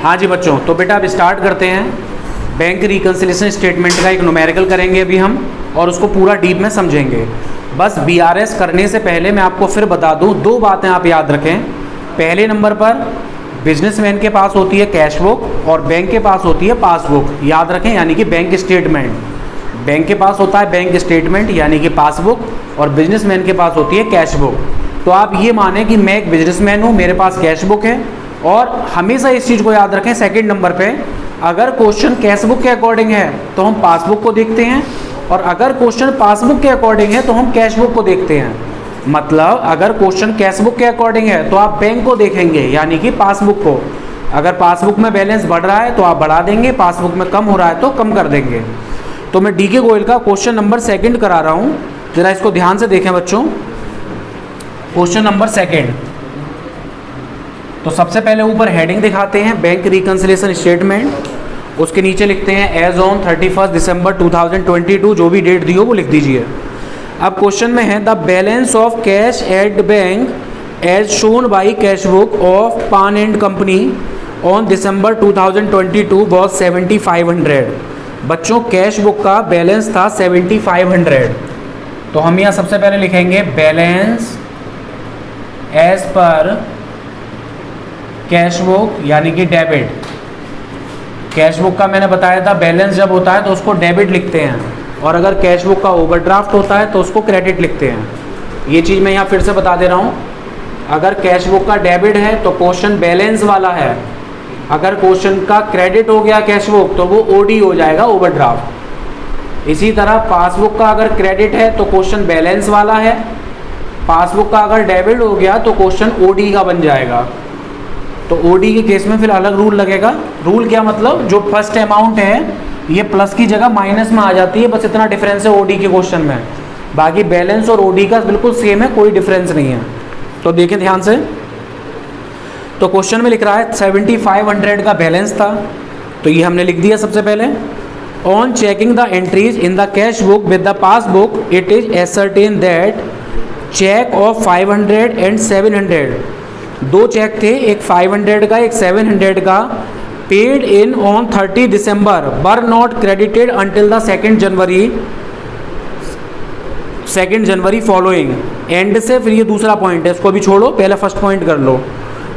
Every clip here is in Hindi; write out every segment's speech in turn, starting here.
हाँ जी बच्चों, तो बेटा अब स्टार्ट करते हैं। बैंक रिकन्सिलिएशन स्टेटमेंट का एक न्यूमेरिकल करेंगे अभी हम, और उसको पूरा डीप में समझेंगे। बस बीआरएस करने से पहले मैं आपको फिर बता दूं, दो बातें आप याद रखें। पहले नंबर पर बिजनेसमैन के पास होती है कैश बुक और बैंक के पास होती है पासबुक। याद रखें, यानी कि बैंक स्टेटमेंट। बैंक के पास होता है बैंक स्टेटमेंट यानी कि पासबुक, और बिजनेसमैन के पास होती है कैश बुक। तो आप ये माने कि मैं एक बिजनेसमैन हूँ, मेरे पास कैश बुक है, और हमेशा इस चीज़ को याद रखें। सेकंड नंबर पे अगर क्वेश्चन कैश बुक के अकॉर्डिंग है तो हम पासबुक को देखते हैं, और अगर क्वेश्चन पासबुक के अकॉर्डिंग है तो हम कैश बुक को देखते हैं। मतलब अगर क्वेश्चन कैश बुक के अकॉर्डिंग है तो आप बैंक को देखेंगे यानी कि पासबुक को। अगर पासबुक में बैलेंस बढ़ रहा है तो आप बढ़ा देंगे, पासबुक में कम हो रहा है तो कम कर देंगे। तो मैं डीके गोयल का क्वेश्चन नंबर सेकंड करा रहा हूँ, जरा इसको ध्यान से देखें बच्चों। क्वेश्चन नंबर सेकंड, तो सबसे पहले ऊपर हेडिंग दिखाते हैं बैंक रिकन्सिलिएशन स्टेटमेंट, उसके नीचे लिखते हैं एज ऑन 31 दिसंबर 2022, जो भी डेट दी हो वो लिख दीजिए। अब क्वेश्चन में है the balance of cash at bank as shown by cash book of Pan and company on December 2022 was 7500। बच्चों कैश बुक का बैलेंस था 7500, तो हम यहाँ सबसे पहले लिखेंगे balance as per cash book यानी कि डेबिट। कैश बुक का मैंने बताया था बैलेंस जब होता है तो उसको डेबिट लिखते हैं, और अगर कैश बुक का ओवरड्राफ्ट होता है तो उसको क्रेडिट लिखते हैं। ये चीज़ मैं यहाँ फिर से बता दे रहा हूँ। अगर कैश बुक का डेबिट है तो क्वेश्चन बैलेंस वाला है, अगर क्वेश्चन का क्रेडिट हो गया कैश बुक तो वो ओडी हो जाएगा, ओवरड्राफ्ट। इसी तरह पासबुक का अगर क्रेडिट है तो क्वेश्चन बैलेंस वाला है, पासबुक का अगर डेबिट हो गया तो क्वेश्चन ओडी का बन जाएगा। तो ओडी के केस में फिर अलग रूल लगेगा। रूल क्या मतलब, जो फर्स्ट अमाउंट है ये प्लस की जगह माइनस में आ जाती है, बस इतना डिफरेंस है ओडी के क्वेश्चन में। बाकी बैलेंस और ओडी का बिल्कुल सेम है, कोई डिफरेंस नहीं है। तो देखें ध्यान से, तो क्वेश्चन में लिख रहा है 7500 का बैलेंस था, तो ये हमने लिख दिया सबसे पहले। On checking the entries in the cash book with the passbook it is ascertain that cheque of 500 and 700, दो चेक थे, एक 500 का एक 700 का, paid in on 30 December were not credited until the 2 January following. And से फिर ये दूसरा पॉइंट है, इसको भी छोड़ो, पहले फर्स्ट पॉइंट कर लो।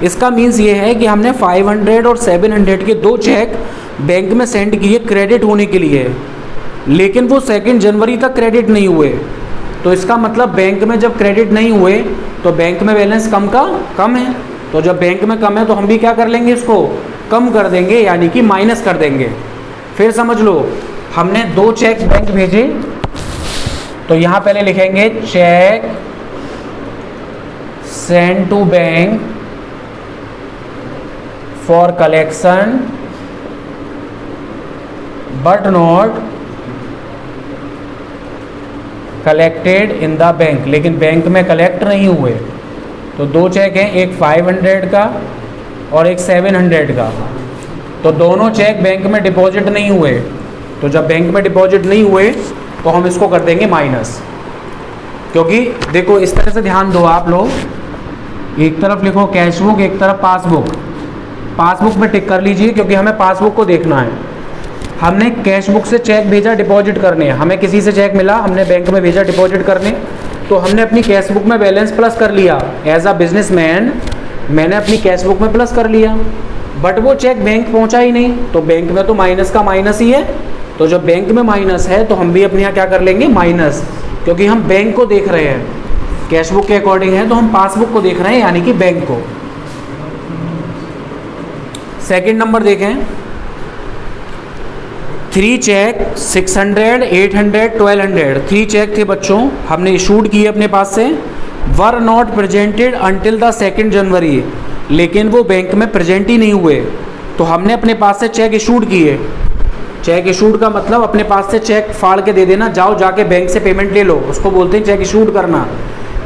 इसका मीन्स ये है कि हमने 500 और 700 के दो चेक बैंक में सेंड किए क्रेडिट होने के लिए, लेकिन वो 2 जनवरी तक क्रेडिट नहीं हुए। तो इसका मतलब बैंक में जब क्रेडिट नहीं हुए तो बैंक में बैलेंस कम का कम है। तो जब बैंक में कम है तो हम भी क्या कर लेंगे, इसको कम कर देंगे यानी कि माइनस कर देंगे। फिर समझ लो, हमने दो चेक बैंक भेजे, तो यहाँ पहले लिखेंगे cheque send to bank for collection but not collected in the bank, लेकिन बैंक में कलेक्ट नहीं हुए। तो दो चेक हैं, एक 500 का और एक 700 का, तो दोनों चेक बैंक में डिपॉजिट नहीं हुए। तो जब बैंक में डिपॉजिट नहीं हुए तो हम इसको कर देंगे माइनस, क्योंकि देखो इस तरह से ध्यान दो आप लोग, एक तरफ लिखो कैश बुक, एक तरफ पासबुक। पासबुक में टिक कर लीजिए क्योंकि हमें पासबुक को देखना है। हमने कैश बुक से चेक भेजा डिपॉजिट करने, हमें किसी से चेक मिला, हमने बैंक में भेजा डिपॉजिट करने, तो हमने अपनी कैश बुक में बैलेंस प्लस कर लिया। एज अ बिजनेसमैन मैंने अपनी कैश बुक में प्लस कर लिया, बट वो चेक बैंक पहुंचा ही नहीं, तो बैंक में तो माइनस का माइनस ही है। तो जब बैंक में माइनस है तो हम भी अपने यहाँ क्या कर लेंगे, माइनस, क्योंकि हम बैंक को देख रहे हैं। कैश बुक के अकॉर्डिंग है तो हम पासबुक को देख रहे हैं यानी कि बैंक को। सेकेंड नंबर देखें, 3 चेक 600, 800, 1200, 3 चेक थे बच्चों, हमने इशूड किए अपने पास से। Were not presented until the 2 जनवरी, लेकिन वो बैंक में प्रेजेंट ही नहीं हुए, तो हमने अपने पास से चेक इशूड किए। चेक इशूड का मतलब अपने पास से चेक फाड़ के दे देना, जाओ जाके बैंक से पेमेंट ले लो, उसको बोलते हैं चेक इशूड करना।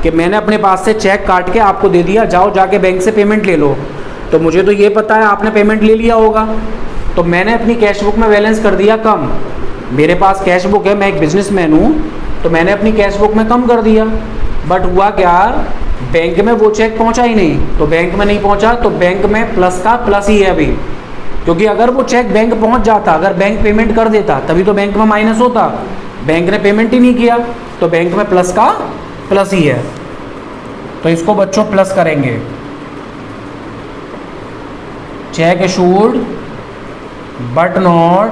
कि मैंने अपने पास से चेक काट के आपको दे दिया, जाओ जाके बैंक से पेमेंट ले लो। तो मुझे तो ये पता है आपने पेमेंट ले लिया होगा, तो मैंने अपनी कैश बुक में बैलेंस कर दिया कम। मेरे पास कैश बुक है, मैं एक बिजनेसमैन हूँ, तो मैंने अपनी कैश बुक में कम कर दिया। बट हुआ क्या, बैंक में वो चेक पहुंचा ही नहीं, तो बैंक में नहीं पहुंचा तो बैंक में प्लस का प्लस ही है अभी, क्योंकि अगर वो चेक बैंक पहुंच जाता, अगर बैंक पेमेंट कर देता तभी तो बैंक में माइनस होता, बैंक ने पेमेंट ही नहीं किया तो बैंक में प्लस का प्लस ही है। तो इसको बच्चों प्लस करेंगे। Check issued but not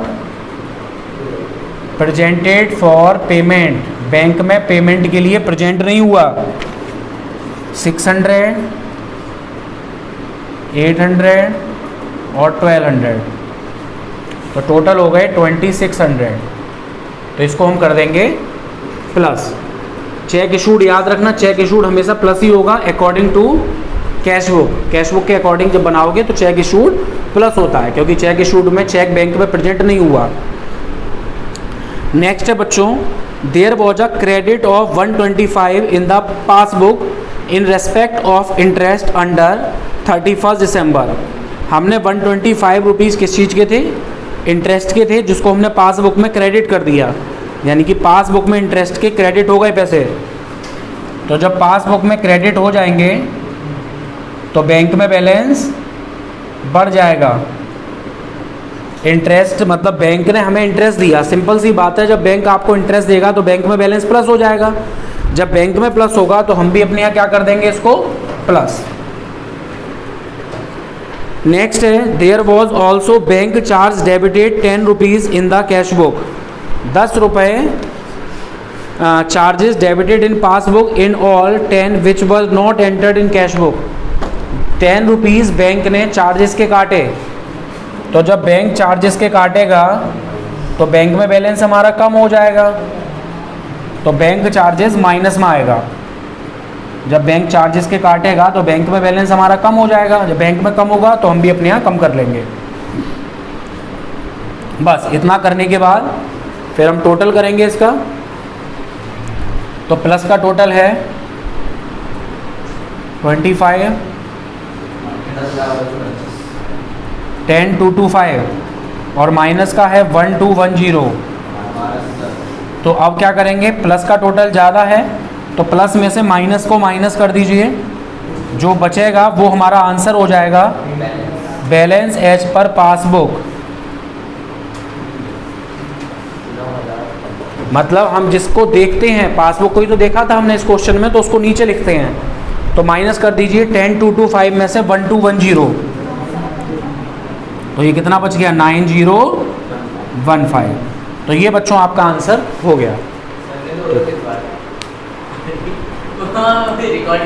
presented for payment, bank में पेमेंट के लिए प्रेजेंट नहीं हुआ। 600, 800 और 1200, तो टोटल हो गए 2600। तो इसको हम कर देंगे प्लस। चेक इशूड याद रखना, चेक इशूड हमेशा प्लस ही होगा according to cash book. Cash book के अकॉर्डिंग जब बनाओगे तो चेक इशूड प्लस होता है, क्योंकि चेक इशूड में चेक बैंक में प्रेजेंट नहीं हुआ। नेक्स्ट है बच्चों, there was a credit of 125 in the passbook in respect of interest under 31 December. हमने 125 रुपीज़ किस चीज़ के थे? इंटरेस्ट के थे, जिसको हमने पासबुक में क्रेडिट कर दिया, यानी कि पासबुक में इंटरेस्ट के क्रेडिट हो गए पैसे। तो जब पासबुक में क्रेडिट हो जाएंगे तो बैंक में बैलेंस बढ़ जाएगा। इंटरेस्ट मतलब बैंक ने हमें इंटरेस्ट दिया, सिंपल सी बात है, जब बैंक आपको इंटरेस्ट देगा तो बैंक में बैलेंस प्लस हो जाएगा। जब बैंक में प्लस होगा तो हम भी अपने यहाँ क्या कर देंगे, इसको प्लस। नेक्स्ट है, there was also bank charge debited 10 rupees in the cash book. 10 रुपये charges debited in passbook in all 10 which was not entered in cash book. 10 rupees bank ने चार्जेस के काटे, तो जब बैंक चार्जेस के काटेगा तो बैंक में बैलेंस हमारा कम हो जाएगा, तो बैंक चार्जेस माइनस में आएगा। जब बैंक चार्जेस के काटेगा तो बैंक में बैलेंस हमारा कम हो जाएगा, जब बैंक में कम होगा तो हम भी अपने यहाँ कम कर लेंगे। बस इतना करने के बाद फिर हम टोटल करेंगे इसका। तो प्लस का टोटल है 25, 10,225 और माइनस का है 1,210। तो अब क्या करेंगे, प्लस का टोटल ज़्यादा है तो प्लस में से माइनस को माइनस कर दीजिए, जो बचेगा वो हमारा आंसर हो जाएगा बैलेंस एज पर पासबुक। मतलब हम जिसको देखते हैं पासबुक को ही तो देखा था हमने इस क्वेश्चन में, तो उसको नीचे लिखते हैं। तो माइनस कर दीजिए 10,225 में से 1,210, तो ये कितना बच गया 9015। तो ये बच्चों आपका आंसर हो गया। रिकॉर्ड